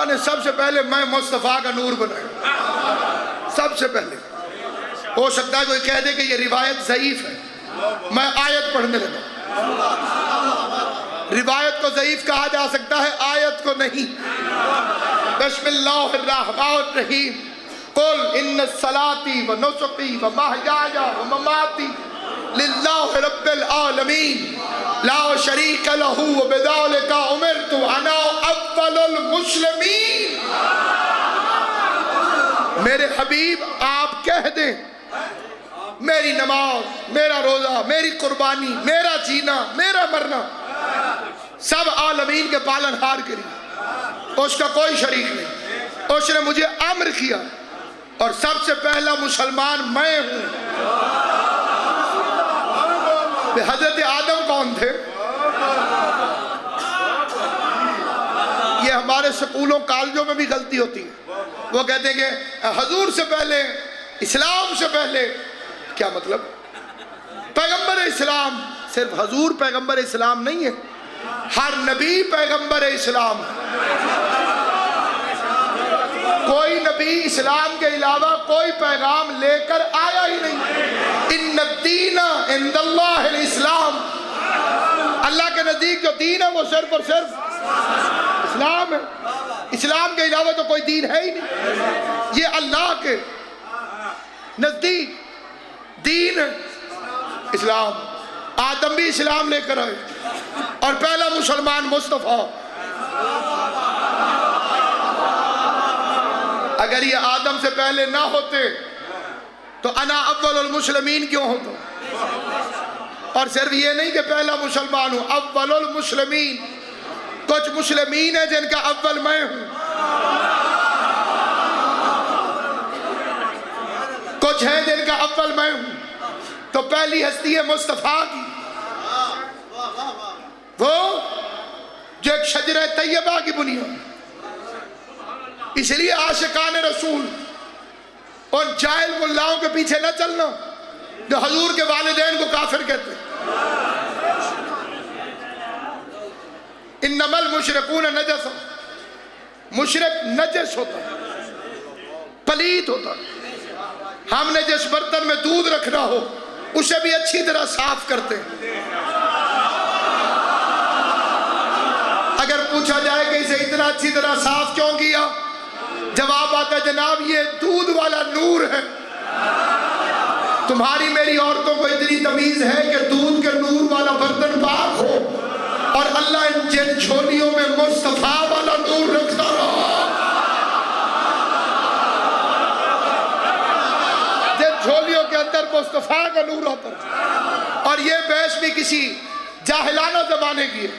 اللہ نے سب سے پہلے میں مصطفیٰ کا نور بنایا، سب سے پہلے۔ ہو سکتا ہے کوئی کہہ دے کہ یہ روایت ضعیف ہے، میں آیت پڑھنے لگا۔ روایت کو ضعیف کہا جا سکتا ہے، آیت کو نہیں۔ بسم اللہ الرحمن الرحیم، قل ان صلاتی و نسکی و محیای و مماتی للہ رب العالمین لا شریک لہ وبذالک امرت انا اول المسلمین۔ میرے حبیب آپ کہہ دیں میری نماز، میرا روزہ، میری قربانی، میرا جینا، میرا مرنا سب عالمین کے پالن ہار کے لیے، اس کا کوئی شریک نہیں۔ اس نے مجھے امر کیا اور سب سے پہلا مسلمان میں ہوں۔ حضرت آدم کون تھے؟ یہ ہمارے سکولوں کالجوں میں بھی غلطی ہوتی ہے، وہ کہتے ہیں کہ حضور سے پہلے، اسلام سے پہلے۔ کیا مطلب؟ پیغمبر اسلام صرف حضور پیغمبر اسلام نہیں ہے، ہر نبی پیغمبر اسلام ہے۔ کوئی نبی اسلام کے علاوہ کوئی پیغام لے کر آیا ہی نہیں۔ ان الدین عند اللہ الاسلام، اللہ کے نزدیک جو دین ہے وہ صرف اور صرف اسلام ہے۔ اسلام کے علاوہ تو کوئی دین ہے ہی نہیں۔ یہ اللہ کے نزدیک دین اسلام۔ آدم بھی اسلام لے کر آئے اور پہلا مسلمان مصطفیٰ۔ اگر یہ آدم سے پہلے نہ ہوتے تو انا اول المسلمین کیوں ہوتا؟ اور صرف یہ نہیں کہ پہلا مسلمان ہوں، اول المسلمین۔ کچھ مسلمین ہیں جن کا اول میں ہوں، کچھ ہیں جن کا اول میں ہوں۔ تو پہلی ہستی ہے مصطفیٰ کی، وہ جو ایک شجرہ طیبہ کی بنیاد۔ اس لیے عاشقان رسول اور جاہل ملاؤں کے پیچھے نہ چلنا جو حضور کے والدین کو کافر کہتے ہیں۔ انما المشرکون نجس، مشرک نجس ہوتا ہے، پلید ہوتا ہے۔ ہم نے جس برتن میں دودھ رکھنا ہو اسے بھی اچھی طرح صاف کرتے ہیں۔ اگر پوچھا جائے کہ اسے اتنا اچھی طرح صاف کیوں کیا، جواب آتا ہے جناب یہ دودھ والا نور ہے۔ تمہاری میری عورتوں کو اتنی تمیز ہے کہ دودھ کے نور والا برتن پاک ہو، اور اللہ ان جن جھولیوں میں مصطفیٰ والا نور رکھتا رہا۔ جن جھولیوں کے اندر مصطفیٰ کا نور آتا رہا۔ اور یہ بحث بھی کسی جاہلانہ زمانے کی ہے،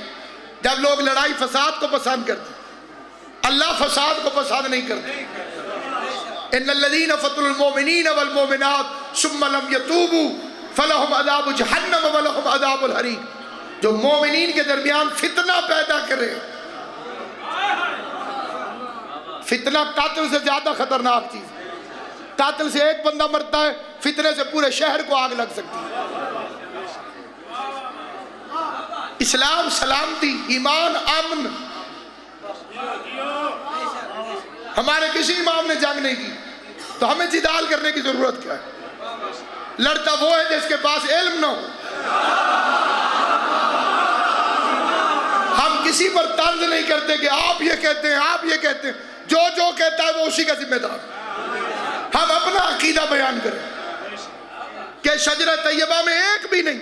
جب لوگ لڑائی فساد کو پسند کرتے، اللہ فساد کو پسند نہیں کرتے۔ ان الذین فتنوا المؤمنین والمؤمنات ثم لم یتوبوا فلہم عذاب جہنم ولہم عذاب الحریق۔ جو مومنین کے درمیان فتنہ پیدا کرے، فتنہ قاتل سے زیادہ خطرناک چیز ہے۔ قاتل سے ایک بندہ مرتا ہے، فتنے سے پورے شہر کو آگ لگ سکتی ہے۔ اسلام سلامتی، ایمان امن۔ ہمارے کسی امام نے جنگ نہیں کی تو ہمیں جدال کرنے کی ضرورت کیا ہے؟ لڑتا وہ ہے جس کے پاس علم نہ ہو۔ ہم کسی پر طنز نہیں کرتے کہ آپ یہ کہتے ہیں، آپ یہ کہتے ہیں۔ جو جو کہتا ہے وہ اسی کا ذمہ دار۔ ہم اپنا عقیدہ بیان کریں کہ شجرہ طیبہ میں ایک بھی نہیں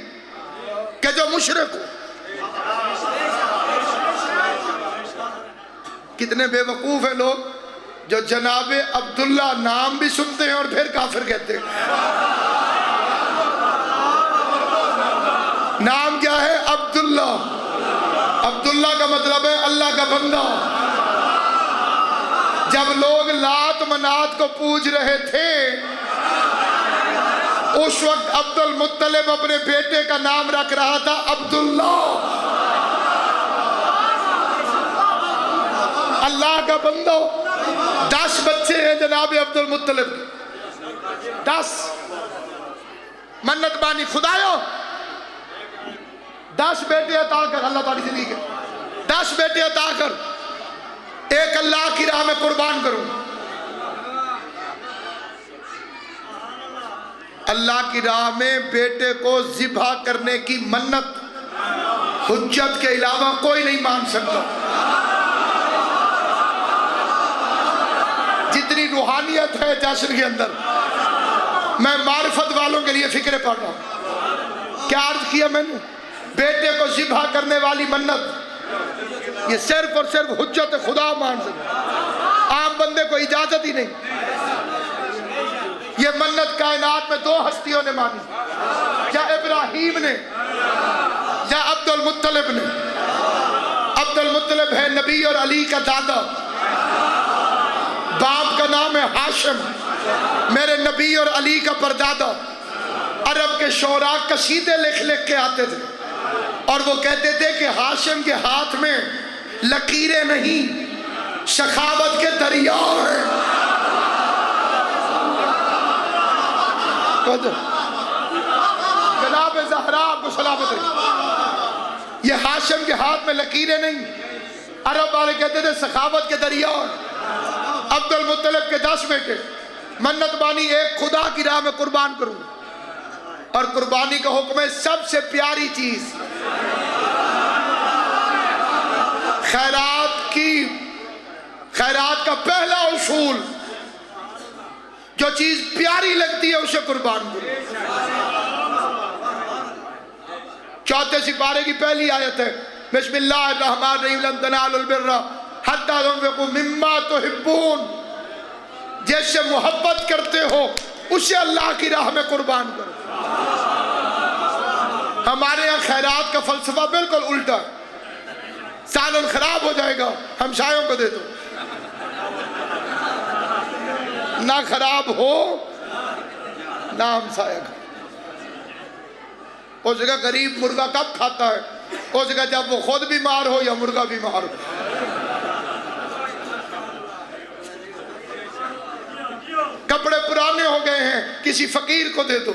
کہ جو مشرک ہو۔ کتنے بے وقوف ہیں لوگ جو جناب عبداللہ نام بھی سنتے ہیں اور پھر کافر کہتے ہیں۔ نام کیا ہے؟ عبداللہ۔ عبداللہ کا مطلب ہے اللہ کا بندہ۔ جب لوگ لات منات کو پوج رہے تھے اس وقت عبد المطلب اپنے بیٹے کا نام رکھ رہا تھا عبداللہ۔ اللہ کا بندہ۔ 10 بچے ہیں جناب عبد المطلب کے، 10 منت بانی خدایو 10 بیٹے عطا کر، اللہ تعالی سے نہیں کہ 10 بیٹے عطا کر۔ ایک اللہ کی راہ میں قربان کروں. اللہ کی راہ میں بیٹے کو ذبح کرنے کی منت حجت کے علاوہ کوئی نہیں مان سکتا. جتنی روحانیت ہے جشن کے اندر، میں معرفت والوں کے لیے فکرے پڑھ رہا ہوں. کیا عرض کیا میں نے؟ بیٹے کو ذبح کرنے والی منت یہ صرف اور صرف حجت خدا مان سکتا، عام بندے کو اجازت ہی نہیں. یہ منت کائنات میں دو ہستیوں نے مانی، یا ابراہیم نے یا عبد المطلب نے. عبد المطلب ہے نبی اور علی کا دادا، باپ کا نام ہے ہاشم، میرے نبی اور علی کا پردادا. عرب کے شعراء قصیدے لکھ لکھ کے آتے تھے اور وہ کہتے تھے کہ ہاشم کے ہاتھ میں لکیریں نہیں، سخاوت کے دریا ہیں. جناب زہرا آپ کو سلامت رہی. یہ ہاشم کے ہاتھ میں لکیریں نہیں، عرب والے کہتے تھے سخاوت کے دریا ہیں. عبد المطلب کے 10 بیٹے، منت بانی ایک خدا کی راہ میں قربان کروں. اور قربانی کا حکم ہے سب سے پیاری چیز خیرات کا پہلا اصول، جو چیز پیاری لگتی ہے اسے قربان کرو. 4 سپارے کی پہلی آیت ہے، بسم اللہ الرحمن الرحیم، لن تنالوا البر حتی تنفقوا مما تحبون. جس سے محبت کرتے ہو اسے اللہ کی راہ میں قربان کرو. ہمارے یہاں خیرات کا فلسفہ بالکل الٹا ہے. سالن خراب ہو جائے گا ہمسایوں کو دے دو، نہ خراب ہو نہ ہمسایہ کا. اس جگہ غریب مرغا کب کھاتا ہے؟ اس جگہ جب وہ خود بیمار ہو یا مرغا بیمار ہو. کپڑے پرانے ہو گئے ہیں کسی فقیر کو دے دو.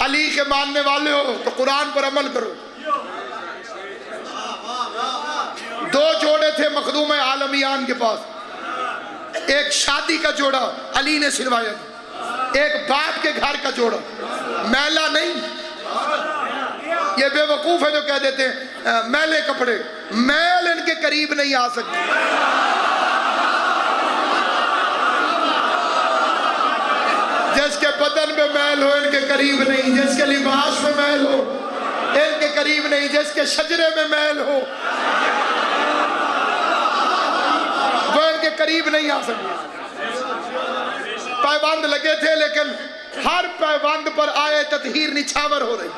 علی کے ماننے والے ہو تو قرآن پر عمل کرو. 2 جوڑے تھے مخدوم عالمیان کے پاس، ایک شادی کا جوڑا علی نے سلوایا تھا، ایک باپ کے گھر کا جوڑا. میلا نہیں، یہ بے وقوف ہے جو کہہ دیتے ہیں میلے کپڑے. میل ان کے قریب نہیں آ سکتے. جس کے بدن میں میل ہو ان کے قریب نہیں، جس کے لباس میں میل ہو ان کے قریب نہیں، جس کے شجرے میں میل ہو وہ ان کے قریب نہیں آ سکتے. پیوند لگے تھے لیکن ہر پیوند پر آئے تطہیر نچھاور ہو رہی.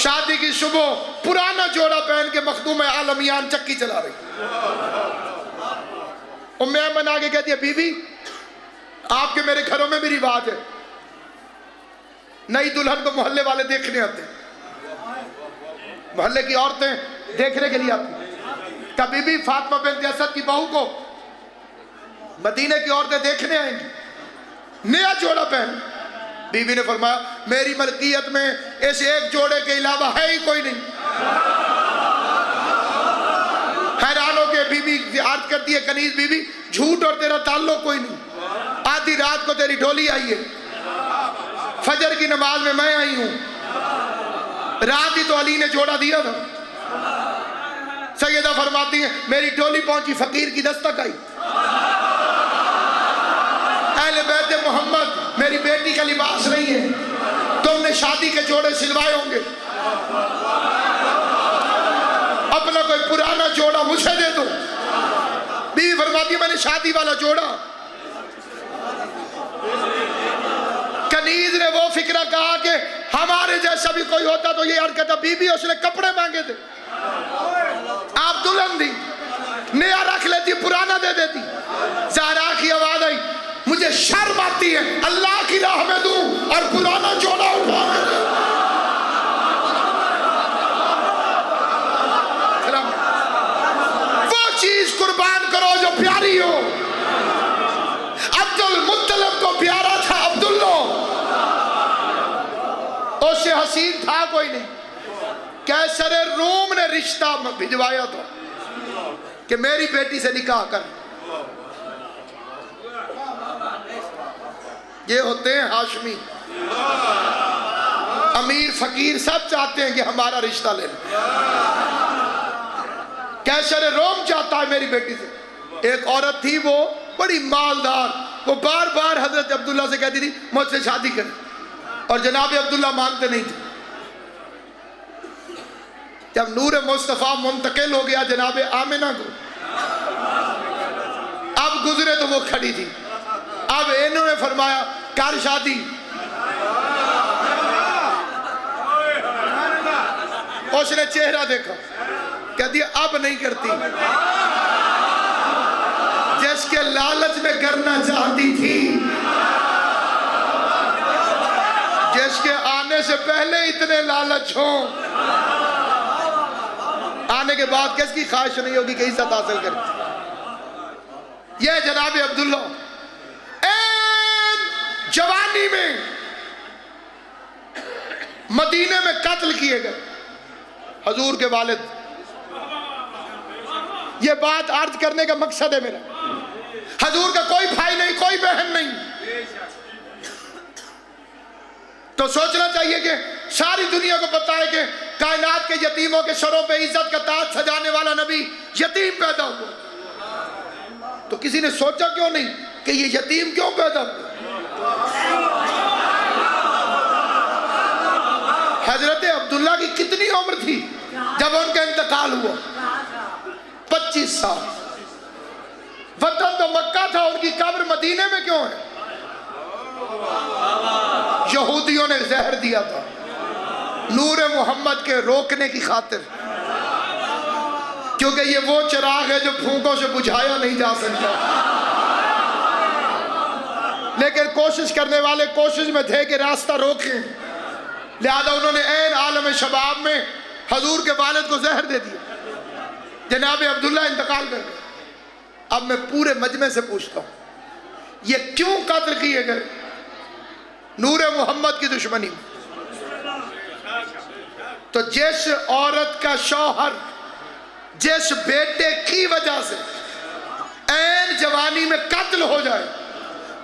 شادی کی صبح پرانا جوڑا پہن کے مخدوم عالمیان چکی چلا رہی. ام ایمن آگے کہتی ہے بی بی آپ کے میرے گھروں میں بھی رواج ہے، نئی دلہن کو محلے والے دیکھنے آتے ہیں، محلے کی عورتیں دیکھنے کے لیے آتی ہیں. کبھی بھی فاطمہ بنت اسد کی بہو کو مدینے کی عورتیں دیکھنے آئیں گی نیا جوڑا پہن. بی بی نے فرمایا میری ملکیت میں اس ایک جوڑے کے علاوہ ہے ہی کوئی نہیں. حیران ہو کے بی بی عرض کرتی ہے کنیز بی بی جھوٹ اور تیرا تعلق کوئی نہیں. آدھی رات کو تیری ڈولی آئی ہے، فجر کی نماز میں آئی ہوں، رات ہی تو علی نے جوڑا دیا تھا. سیدہ فرماتی ہیں میری ڈولی پہنچی فقیر کی دستک آئی. اہل بیت محمد میری بیٹی کا لباس نہیں ہے، تم نے شادی کے جوڑے سلوائے ہوں گے، اپنا کوئی پرانا جوڑا مجھے دے دو. بیوی فرماتی ہے میں نے شادی والا جوڑا. کنیز نے وہ فکرہ کہا کہ ہمارے جیسا بھی کوئی ہوتا تو یہ عرض کرتا بی بی اس نے کپڑے مانگے تھے، آپ دلہن دی، نیا رکھ لیتی پرانا دے دیتی. زہرا کی آواز آئی مجھے شرم آتی ہے اللہ کی راہ میں دوں اور پرانا جوڑا اٹھا دوں. وہ چیز قربان کرو جو پیاری ہو. عبد المطلب کو پیارا تھا عبداللہ، اس سے حسین تھا کوئی نہیں. قیصر روم نے رشتہ بھجوایا تھا کہ میری بیٹی سے نکاح کر. یہ ہوتے ہیں ہاشمی. امیر فقیر سب چاہتے ہیں کہ ہمارا رشتہ لے لیں. قیصر روم چاہتا ہے میری بیٹی سے. ایک عورت تھی وہ بڑی مالدار, وہ بار بار حضرت عبداللہ سے کہتی تھی مجھ سے شادی کریں, اور جناب عبداللہ مانتے نہیں تھے. جب نور مصطفیٰ منتقل ہو گیا جناب آمنہ کو, اب گزرے تو وہ کھڑی تھی. اب انہوں نے فرمایا کر شادی. اس نے چہرہ دیکھا, کہہ دیا اب نہیں کرتی. جس کے لالچ میں کرنا چاہتی تھی, جس کے آنے سے پہلے اتنے لالچ ہوں, آنے کے بعد کس کی خواہش نہیں ہوگی کہ عزت حاصل کرے. یہ جناب عبداللہ جوانی میں مدینے میں قتل کیے گئے حضور کے والد. یہ بات عرض کرنے کا مقصد ہے میرا, حضور کا کوئی بھائی نہیں, کوئی بہن نہیں. تو سوچنا چاہیے کہ ساری دنیا کو پتا ہے کہ کائنات کے یتیموں کے سروں پہ عزت کا تاج سجانے والا نبی یتیم پیدا ہوا. تو کسی نے سوچا کیوں نہیں کہ یہ یتیم کیوں پیدا ہوا؟ حضرت عبداللہ کی کتنی عمر تھی جب ان کا انتقال ہوا؟ 25 سال. وطن تو مکہ تھا, ان کی قبر مدینے میں کیوں ہے؟ یہودیوں نے زہر دیا تھا نور محمد کے روکنے کی خاطر, کیونکہ یہ وہ چراغ ہے جو پھونکوں سے بجھایا نہیں جا سکتا. لیکن کوشش کرنے والے کوشش میں تھے کہ راستہ روکیں, لہذا انہوں نے عین عالم شباب میں حضور کے والد کو زہر دے دیا. جناب عبداللہ انتقال کر گئے. اب میں پورے مجمع سے پوچھتا ہوں, یہ کیوں قتل کیے گئے؟ نور محمد کی دشمنی میں. تو جس عورت کا شوہر جس بیٹے کی وجہ سے عین جوانی میں قتل ہو جائے,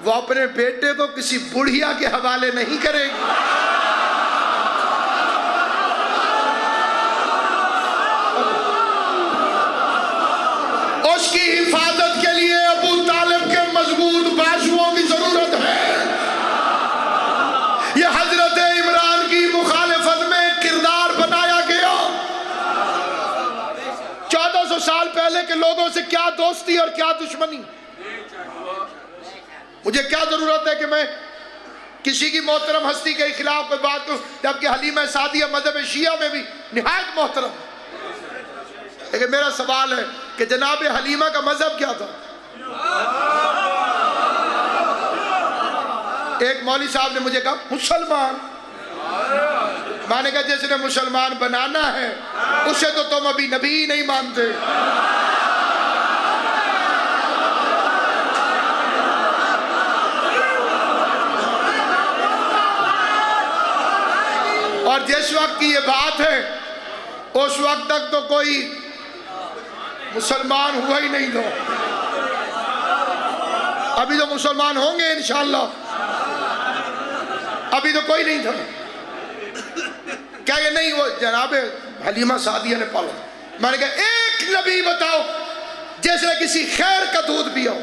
وہ اپنے بیٹے کو کسی بڑھیا کے حوالے نہیں کرے گی. اس کی حفاظت کے لیے ابو طالب کے مضبوط بازوؤں کی ضرورت ہے. یہ حضرت عمران کی مخالفت میں کردار بنایا گیا. 1400 سال پہلے کے لوگوں سے کیا دوستی اور کیا دشمنی. مجھے کیا ضرورت ہے کہ میں کسی کی محترم ہستی کے خلاف کوئی بات کروں, جبکہ حلیمہ سعدیہ مذہب شیعہ میں بھی نہایت محترم. لیکن میرا سوال ہے کہ جناب حلیمہ کا مذہب کیا تھا؟ ایک مولوی صاحب نے مجھے کہا مسلمان. میں نے کہا جس نے مسلمان بنانا ہے اسے تو تم ابھی نبی نہیں مانتے. اور جس وقت کی یہ بات ہے اس وقت تک تو کوئی مسلمان ہوا ہی نہیں تھا. ابھی تو مسلمان ہوں گے انشاءاللہ, ابھی تو کوئی نہیں تھا. کیا یہ نہیں وہ جناب حلیمہ سعدیہ نے پالا؟ میں نے کہا ایک نبی بتاؤ جس نے کسی خیر کا دودھ پیا ہو.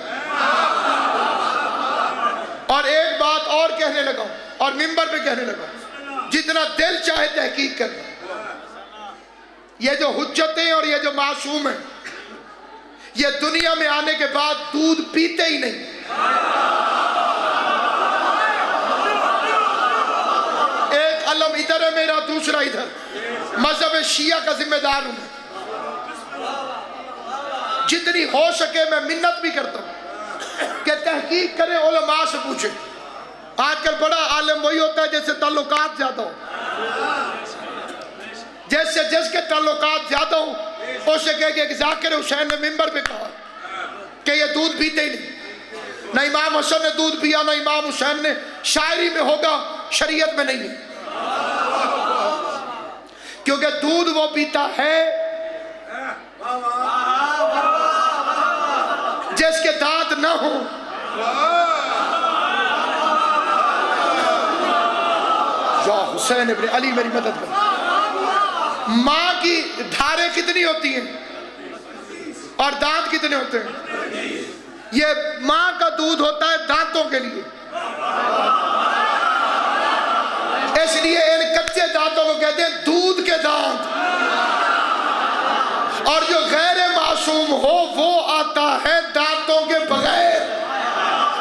اور ایک بات اور کہنے لگا ہوں, اور منبر پہ کہنے لگا ہوں, جتنا دل چاہے تحقیق کرنا. یہ جو حجتیں اور یہ جو معصوم ہیں, یہ دنیا میں آنے کے بعد دودھ پیتے ہی نہیں. ایک علم ادھر ہے میرا, دوسرا ادھر. مذہب شیعہ کا ذمہ دار ہوں. جتنی ہو سکے میں منت بھی کرتا ہوں کہ تحقیق کریں, علماء سے پوچھیں. آج کل بڑا عالم وہی ہوتا ہے جس سے تعلقات زیادہ ہو. جس کے تعلقات زیادہ ہوں اسے کہے کہ ذاکر حسین نے منبر پہ کہا کہ یہ دودھ پیتے ہی نہیں. نہ امام حسن نے دودھ پیا, نہ امام حسین نے. شاعری میں ہوگا, شریعت میں نہیں ہے. کیونکہ دودھ وہ پیتا ہے جس کے دانت نہ ہو. یا حسین ابن علی میری مدد کر. ماں کی دھاریں کتنی ہوتی ہیں اور دانت کتنے ہوتے ہیں؟ یہ ماں کا دودھ ہوتا ہے دانتوں کے لیے، اس لیے ان کچے دانتوں کو کہتے ہیں دودھ کے دانت. اور جو غیر معصوم ہو وہ آتا ہے دانتوں کے بغیر،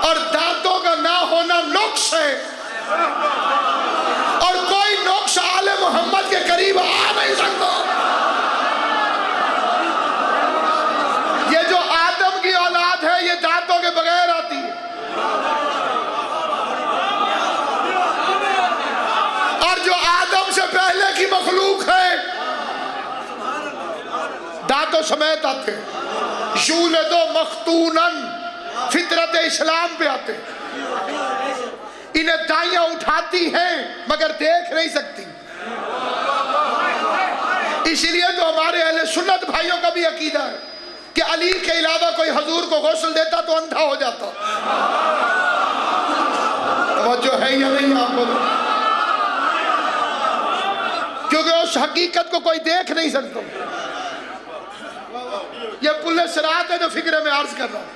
اور دانتوں کا نہ ہونا نقص ہے، اور کوئی نقص آل محمد کے قریب آ نہیں سکتا. یہ جو آدم کی اولاد ہے یہ دانتوں کے بغیر آتی ہے، اور جو آدم سے پہلے کی مخلوق ہے دانتوں سمیت آتے ہیں. یولد مختونن فطرت اسلام پہ آتے ہیں. انہیں دائیاں اٹھاتی ہیں مگر دیکھ نہیں سکتی. اس لیے تو ہمارے اہل سنت بھائیوں کا بھی عقیدہ ہے کہ علی کے علاوہ کوئی حضور کو غسل دیتا تو اندھا ہو جاتا. توجہ ہے یا نہیں آپ کو؟ کیونکہ اس حقیقت کو کوئی دیکھ نہیں سکتا. یہ پل صراط ہے جو فکر میں عرض کر رہا ہوں.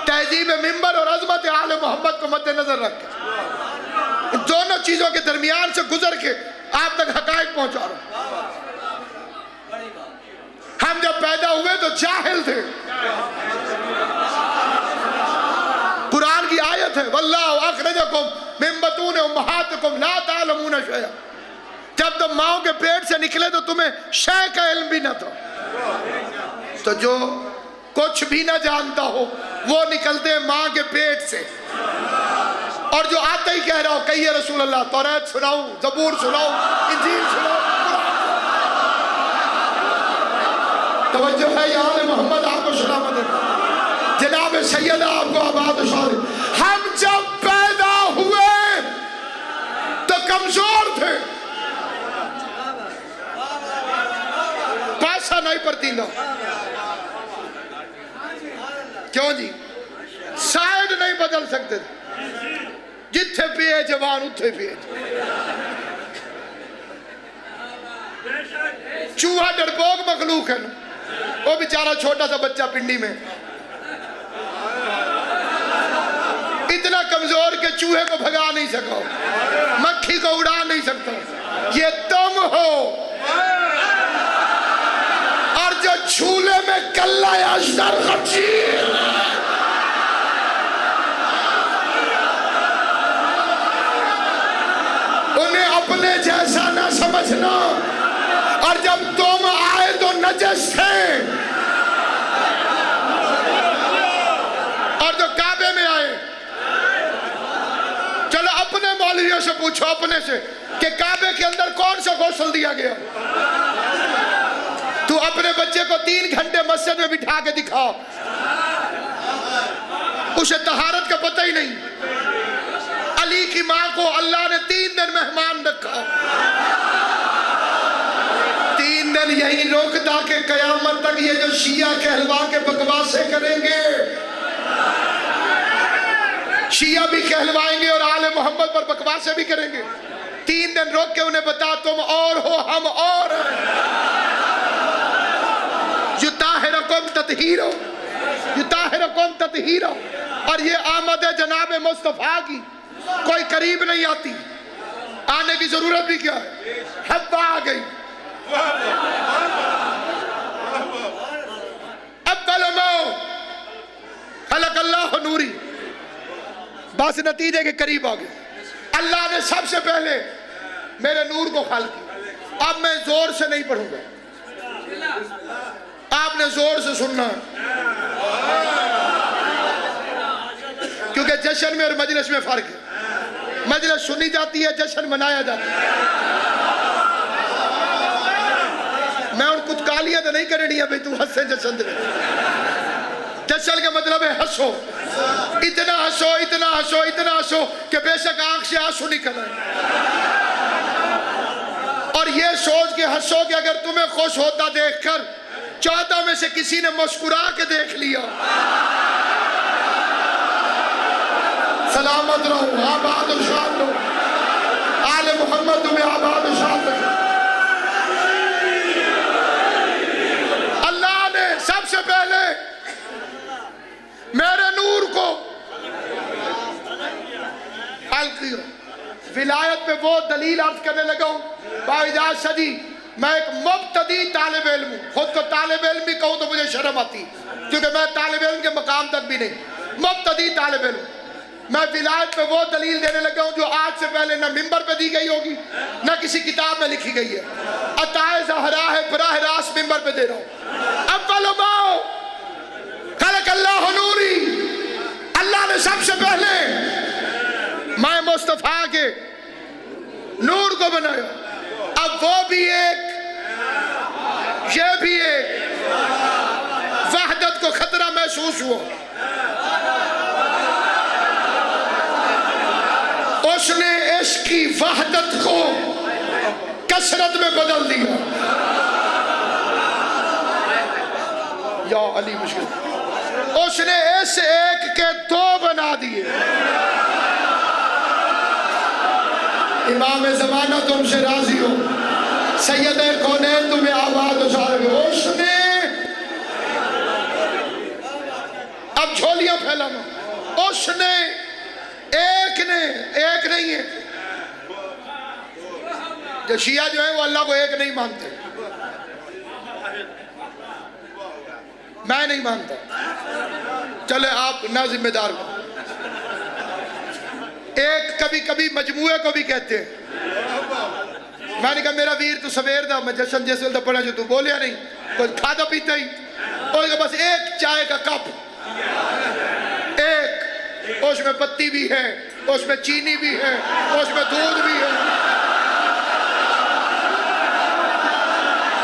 تہذیب ممبر اور عظمت آل محمد کو مد نظر رکھ کے دونوں چیزوں کے درمیان سے گزر کے آپ تک حقائق پہنچا رہا ہوں. ہم جب پیدا ہوئے تو جاہل تھے. قرآن کی آیت ہے واللہ اخرجکم من بطون امہاتکم لا تعلمون شیئا. جب تم ماں کے پیٹ سے نکلے تو تمہیں شے کا علم بھی نہ تھا. تو جو کچھ بھی نہ جانتا ہو وہ نکلتے ہیں ماں کے پیٹ سے، اور جو آتا ہی کہہ رہا ہو کہیے رسول اللہ توریت سناؤں، زبور سناؤں، انجیل سناؤں. توجہ ہے یا آل محمد آپ کو سلامت ہے. جناب سیدہ آپ کو آباد و شاد. ہم جب پیدا ہوئے تو کمزور تھے، پیسہ نہیں پڑتی لو. کیوں جی؟ سائیڈ نہیں بدل سکتے تھے. جتھے پیے جوان اتھے پیے. چوہا ڈرپوک مخلوق ہے نا، وہ بیچارہ چھوٹا سا بچہ پنڈی میں اتنا کمزور کہ چوہے کو بھگا نہیں سکو، مکھی کو اڑا نہیں سکتا. یہ تم ہو. اور جو جھولے میں کلہ اشتر خچیر انہیں اپنے جیسا نہ سمجھنا. اور جب تم آئے تو نجس تھے، اور جو کعبے میں آئے، چلو اپنے مولویوں سے پوچھو اپنے سے کہ کعبے کے اندر کون سا غسل دیا گیا. تو اپنے بچے کو 3 گھنٹے مسجد میں بٹھا کے دکھاؤ، اسے طہارت کا پتہ ہی نہیں. علی کی ماں کو اللہ نے 3 دن مہمان رکھا. 3 دن یہی روکتا کہ قیامت تک یہ جو شیعہ کہلوا کے بکواسے کریں گے، شیعہ بھی کہلوائیں گے اور آل محمد پر بکواسے بھی کریں گے. 3 دن روک کے انہیں بتا تم اور ہو ہم اور ہیں. یطہرکم تطہیرا، یطہرکم تطہیرا. اور یہ آمد جناب مصطفیٰ کی کوئی قریب نہیں آتی. آنے کی ضرورت بھی کیا ہے، حبہ آ گئی. اول ما خلق اللہ نوری، بس نتیجے کے قریب آ گئے. اللہ نے سب سے پہلے میرے نور کو خلق کیا. اب میں زور سے نہیں پڑھوں گا، آپ نے زور سے سننا ہے، کیونکہ جشن میں اور مجلس میں فرق ہے. مجلس سنی جاتی ہے، جشن منایا جاتا ہے. میں ان کتکالیاں تو نہیں کرنی ہے بھئی تو ہنسے جشن دے. جشن کا مطلب ہے ہنسو، اتنا ہنسو اتنا ہنسو اتنا ہنسو کہ بے شک آنکھ سے آنسو نکل آئے. اور یہ سوچ کے ہنسو کہ اگر تمہیں خوش ہوتا دیکھ کر 14 میں سے کسی نے مسکرا کے دیکھ لیا. سلامت رہو، آباد و شاد رہو، آل محمد تمہیں آباد و شاد رہو. اللہ نے سب سے پہلے میرے نور کو حل کیا. ولایت پہ وہ دلیل عرض کرنے لگا ہوں. باوجود شدی میں ایک مبتدی طالب علم ہوں. خود کو طالب علم بھی کہوں تو مجھے شرم آتی کیونکہ میں طالب علم کے مقام تک بھی نہیں، مبتدی طالب علم. میں ولایت پہ وہ دلیل دینے لگا ہوں جو آج سے پہلے نہ منبر پہ دی گئی ہوگی نہ کسی کتاب میں لکھی گئی ہے. عطائے زہرا ہے، براہ راست منبر پہ دے رہا ہوں. اول ما خلق اللہ نوری، اللہ نے سب سے پہلے میں مصطفیٰ کے نور کو بنایا. اب وہ بھی ایک، یہ بھی ایک. وحدت کو خطرہ محسوس ہوا. اس نے اس کی وحدت کو کثرت میں بدل دیا. یا علی مشکل. اس نے اس ایک کے دو بنا دیے. امام زمانہ تم سے راضی ہو، سید کونین تمہیں آباد و شاد ہو. اس نے اب جھولیاں پھیلانا. اس نے ایک نہیں ہے. جو شیعہ جو ہیں وہ اللہ کو ایک نہیں مانتے، میں نہیں مانتا. چلے آپ نہ ذمہ دار بنو. ایک کبھی کبھی مجموعے کو بھی کہتے ہیں. میں نے کہا میرا ویر تو سویر دا میں جشن جیسے دا پڑھا جو تو بولیا نہیں، کوئی کھادا پیتا ہی. اور بس ایک چائے کا کپ، ایک، اس میں پتی بھی ہے، اس میں چینی بھی ہے، اس میں دودھ بھی ہے،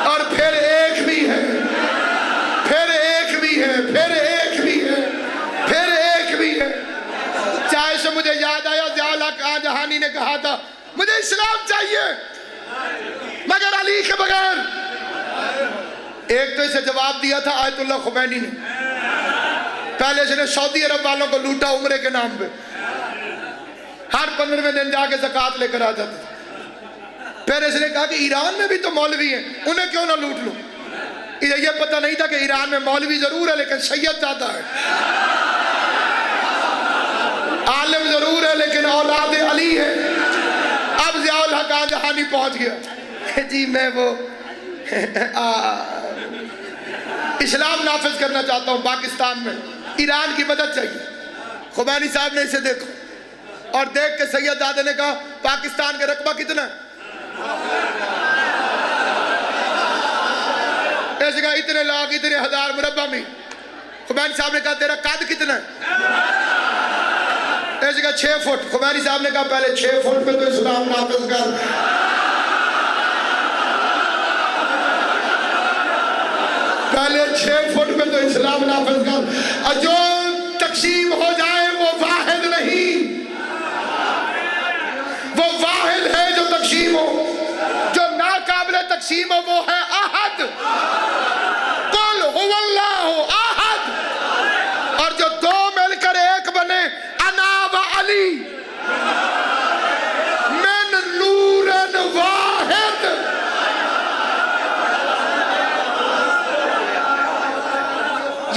اور پھر ایک بھی ہے، پھر ایک بھی ہے، پھر ایک بھی ہے، پھر ایک بھی ہے. چائے سے مجھے یاد آیا ضیاء الحق جہانی نے کہا تھا مجھے اسلام چاہیے مگر علی کے بغیر. ایک تو اسے جواب دیا تھا آیت اللہ خمینی نے. پہلے اس نے سعودی عرب والوں کو لوٹا عمرے کے نام پہ، ہر 15ویں دن جا کے زکوٰۃ لے کر آ جاتا تھا. پھر اس نے کہا کہ ایران میں بھی تو مولوی ہیں، انہیں کیوں نہ لوٹ لو. یہ پتہ نہیں تھا کہ ایران میں مولوی ضرور ہے لیکن سید زیادہ ہے، عالم ضرور ہے لیکن اولاد علی ہے. اب ضیاء الحق جہانی پہنچ گیا جی میں وہ اسلام نافذ کرنا چاہتا ہوں پاکستان میں، ایران کی مدد چاہیے. خمینی صاحب نے اسے دیکھو اور دیکھ کے سید زادے نے کہا پاکستان کا رقبہ کتنا ہے؟ ایسے کہا اتنے لاکھ، اتنے ہزار مربع میں. خمینی صاحب نے کہا تیرا قد کتنا ہے؟ ایسے کہا 6 فٹ. خمینی صاحب نے کہا پہلے 6 فٹ پہ تو اسلام نافذ کر. پہلے 6 فٹ پہ تو اسلام نافذ کر. جو تقسیم ہو جائے وہ واحد نہیں، وہ واحد ہے جو تقسیم ہو. جو ناقابل تقسیم ہو وہ ہے احد. قل هو اللہ احد. اور جو دو مل کر ایک بنے انا و علی من نور واحد.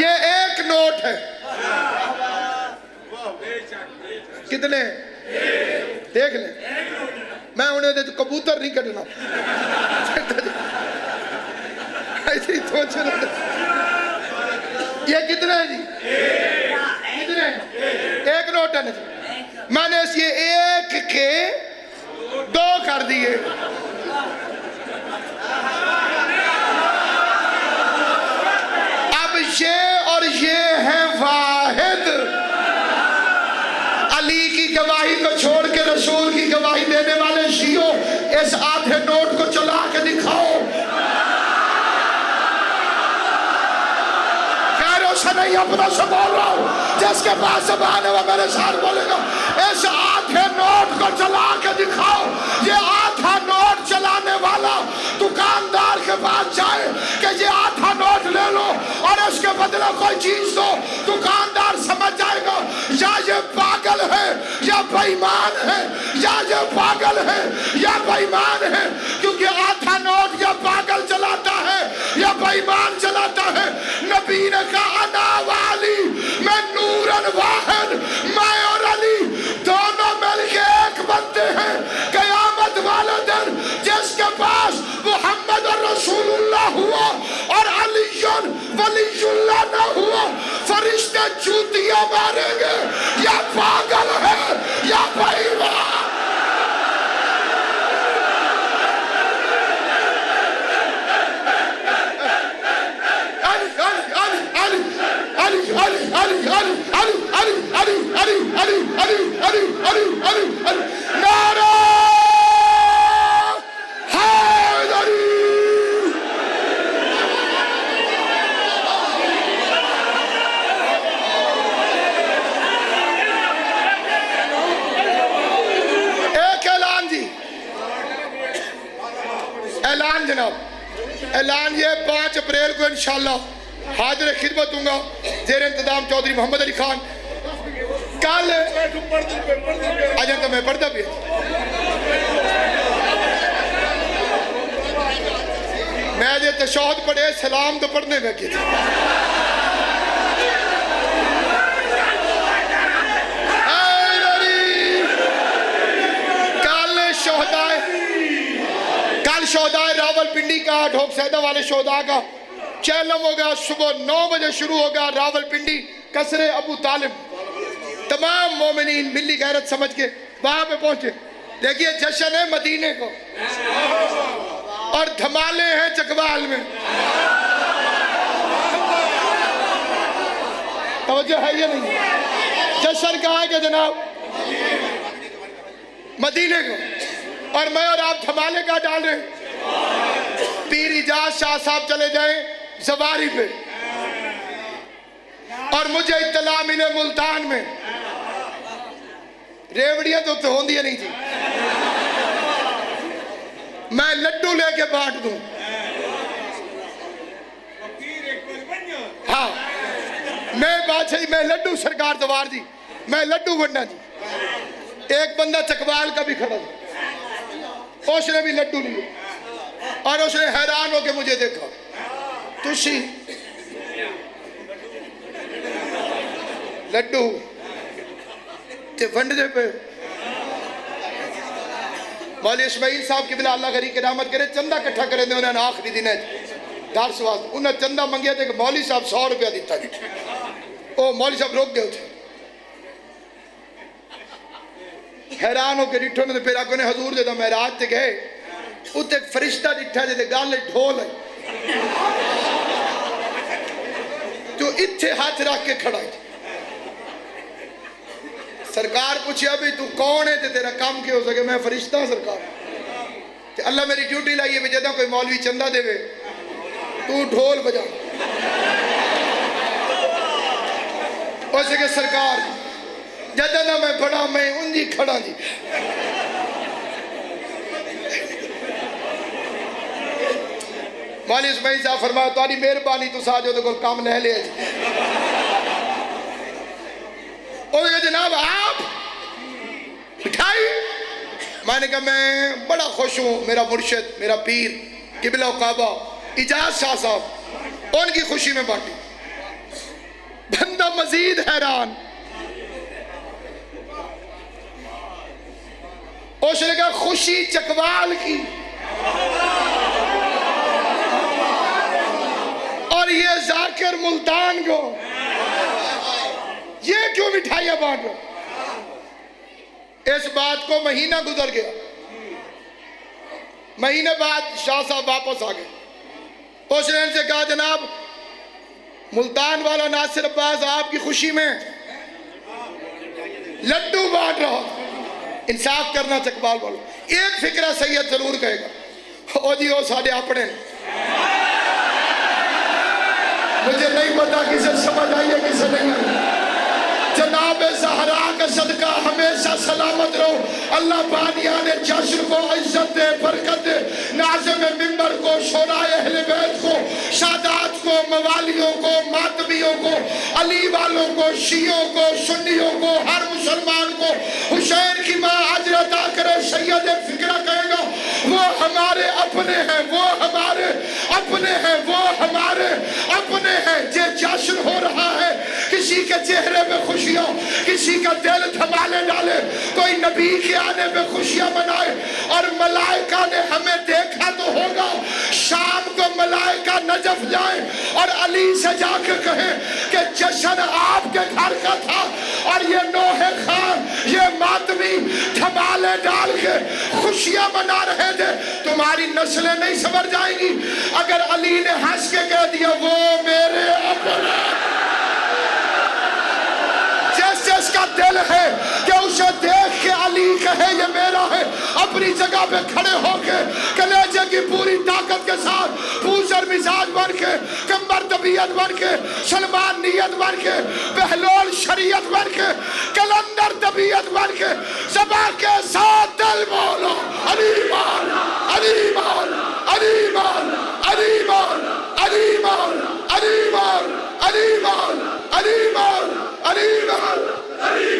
یہ ایک نوٹ ہے. کتنے دیکھ لیں، میں انہیں دے تو کبوتر نہیں کٹنا. یہ کتنے ہیں جی؟ کتنے ہیں؟ ایک نوٹ ہے نا جی. میں نے اس یہ ایک کے 2 کر دیے. اب یہ اور یہ ہے واحد. علی کی گواہی کو چھوڑ کے رسول کی گواہی دینے والے شیعوں اس آدھے نوٹ کو چلا کے دکھاؤ. خیروں سے نہیں اپنا سے بول رہا ہوں، جس کے پاس زبان ہے وہ میرے ساتھ بولے گا. اس آدھے نوٹ کو چلا کے دکھاؤ. یہ آدھا نوٹ چلانے والا دکاندار کے پاس جائے کہ یہ آدھا نوٹ لے لو اور اس کے بدلے کوئی چیز دو، دکاندار سمجھ جائے گا یا یہ پاگل ہے یا بے ایمان ہے، یا یہ پاگل ہے یا بے ایمان ہے، کیونکہ آدھا نوٹ یا پاگل چلاتا ہے یا بے ایمان چلاتا ہے۔ نبی نے کہا انا والی، میں نورن واحد، میں اور علی دونوں مل کے ایک بنتے ہیں۔ قیامت والے دن جس کے پاس محمد رسول اللہ ہوا اور علی ولی اللہ نہ ہوا، فرشتے جوتیاں ماریں گے، یا پاگل ہے یا بے ایمان۔ نعرہ حیدری۔ ایک اعلان جی، اعلان جناب، اعلان یہ 5 اپریل کو انشاءاللہ حاضر خدمت ہوں گا، زیر انتظام چودھری محمد علی خان۔ کل اجن تو میں پڑھتا بھی میں جو تشہد پڑھے سلام تو پڑھنے میں کی تھی۔ کل شہدائے راول پنڈی کا، ڈھوک سیدہ والے شہداء کا چیلم ہوگا، صبح 9 بجے شروع ہوگا، راول پنڈی قصر ابو طالب۔ تمام مومنین ملی غیرت سمجھ کے وہاں پہ پہنچے۔ دیکھیے جشن ہے مدینے کو اور دھمالے ہیں چکوال میں، توجہ ہے یہ نہیں؟ جشن کہاں ہے کہ جناب؟ مدینے کو، اور میں اور آپ دھمالے کا ڈال رہے ہیں۔ پیر اجاز شاہ صاحب چلے جائیں زواری پہ، اور مجھے اطلاع ملے ملتان میں ریوڑیاں تو ہوندی نہیں تھی، میں لڈو لے کے بانٹ دوں۔ ہاں میں بادشاہی، میں لڈو سرکار دوار دی، میں لڈو بننا جی۔ ایک بندہ چکوال کا بھی کھڑا تھا، اس نے بھی لڈو لیے اور اس نے حیران ہو کے مجھے دیکھا، تسی لڈو تے ونڈ دے پہ۔ مولی اسماعیل صاحب کی بلا اللہ غری کرامت کرے، چندہ کٹھا کرے دے، انہیں آخری دن ہے دار سواز، انہیں چندہ منگیا تھے کہ مولی صاحب 100 روپیہ دیتا جی۔ او مولی صاحب روک گئے تھے، حیران ہو کے ڈٹھو نے، پھر آگے نے حضور دے دا معراج تے گئے، اتنے ایک فرشتہ ڈٹھا جے دے گالے ڈھول ہے، تو اتھے ہاتھ رکھ کے کھڑا ہے۔ سرکار پوچھیا بھی تو کون ہے تے تیرا کام کیا ہو سکے؟ میں فرشتہ سرکار، تے اللہ میری ڈیوٹی لائیے بھی جدہ کوئی مولوی چندہ دے وے تو ڈھول بجا۔ ویسے کہ سرکار جدہ نہ میں پڑھا میں انجی کھڑا جی۔ مولی اسماعیل صاحب فرمایا تاری مہربانی تو ساجو دے کل کام نہ لے جی۔ اور یہ جناب آپ مٹھائی؟ میں نے کہا میں بڑا خوش ہوں، میرا مرشد، میرا پیر قبلہ و کعبہ اجاز شاہ صاحب ان کی خوشی میں بانٹی۔ بندہ مزید حیران، اس نے کہا خوشی چکوال کی اور یہ ذاکر ملتان کو، یہ کیوں مٹھائیاں بانٹ رہا؟ اس بات کو مہینہ گزر گیا، مہینے بعد شاہ صاحب واپس آ گئے۔ اس نے ان سے کہا جناب ملتان والا ناصر عباس آپ کی خوشی میں لڈو بانٹ رہا، انصاف کرنا چکبال والو۔ ایک فکرہ سید ضرور کہے گا، او جی او ساڑھے اپنے، مجھے نہیں پتا کسے سمجھ آئیے کسے نہیں آئیے۔ جناب زہرا کا صدقہ ہمیشہ ہمیشہ سلامت رہو. اللہ بانیان جشن کو عزت دے، برکت دے. ناظم ممبر کو، شورائے اہل بیت کو، سادات کو، موالیوں کو، ماتمیوں کو، علی والوں کو، شیعوں کو، سنیوں کو، ہر مسلمان کو حسین کی ماں اجر عطا کرے. سید فکرہ کہے گا وہ ہمارے اپنے ہیں، وہ ہمارے اپنے ہیں، وہ ہمارے اپنے ہیں. یہ جشن ہو رہا ہے، کسی کے چہرے میں خوشیاں، کسی کا دل دھمالے ڈالے، کوئی نبی کے آنے پہ خوشیاں منائے. اور ملائکہ نے ہمیں دیکھا تو ہوگا، شام کو ملائکہ نجف جائیں اور علی سے جا کے کہیں کہ جشن آپ کے گھر کا تھا اور یہ نوح خان، یہ ماتمی دھمالے ڈال کے خوشیاں منا رہے تھے. تمہاری نسلیں نہیں سمجھ جائیں گی اگر علی نے ہنس کے کہہ دیا وہ میرے اپنے. جس جس کا دل ہے کہ اسے دیکھ کے علی کہے یہ میرا ہے، اپنی جگہ پہ کھڑے ہو کے کلیجے کی پوری طاقت کے ساتھ پوزر مزاج بن کے، کمبر طبیعت بن کے، سلمان نیت بن کے، بہلول شریعت بن کے، کلندر طبیعت بن کے، زبان کے ساتھ دل بولو علی مولا، علی مولا، علی مولا، علی مولا، علی مولا، علی مولا، علی مولا، علی مولا، علی مولا، علی مولا.